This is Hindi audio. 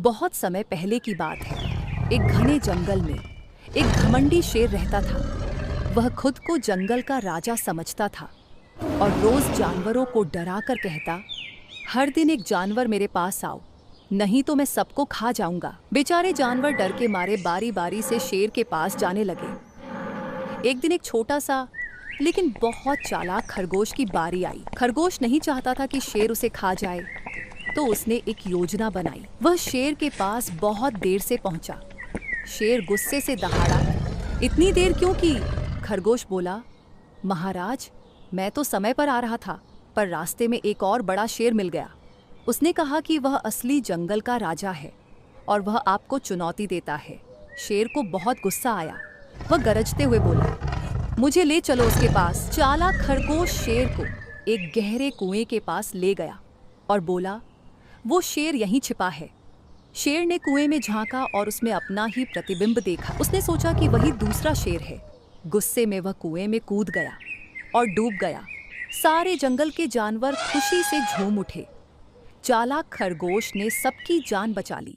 बहुत समय पहले की बात है। एक घने जंगल में एक घमंडी शेर रहता था। वह खुद को जंगल का राजा समझता था और रोज जानवरों को डरा कर कहता, हर दिन एक जानवर मेरे पास आओ, नहीं तो मैं सबको खा जाऊंगा। बेचारे जानवर डर के मारे बारी बारी से शेर के पास जाने लगे। एक दिन एक छोटा सा लेकिन बहुत चालाक खरगोश की बारी आई। खरगोश नहीं चाहता था कि शेर उसे खा जाए, तो उसने एक योजना बनाई। वह शेर के पास बहुत देर से पहुंचा। शेर गुस्से से दहाड़ा, इतनी देर क्यों की? खरगोश बोला, महाराज, मैं तो समय पर आ रहा था, पर रास्ते में एक और बड़ा शेर मिल गया। उसने कहा कि वह असली जंगल का राजा है और वह आपको चुनौती देता है। शेर को बहुत गुस्सा आया। वह गरजते हुए बोला, मुझे ले चलो उसके पास। चालाक खरगोश शेर को एक गहरे कुएं के पास ले गया और बोला, वो शेर यहीं छिपा है। शेर ने कुएं में झांका और उसमें अपना ही प्रतिबिंब देखा। उसने सोचा कि वही दूसरा शेर है। गुस्से में वह कुएं में कूद गया और डूब गया। सारे जंगल के जानवर खुशी से झूम उठे। चालाक खरगोश ने सबकी जान बचा ली।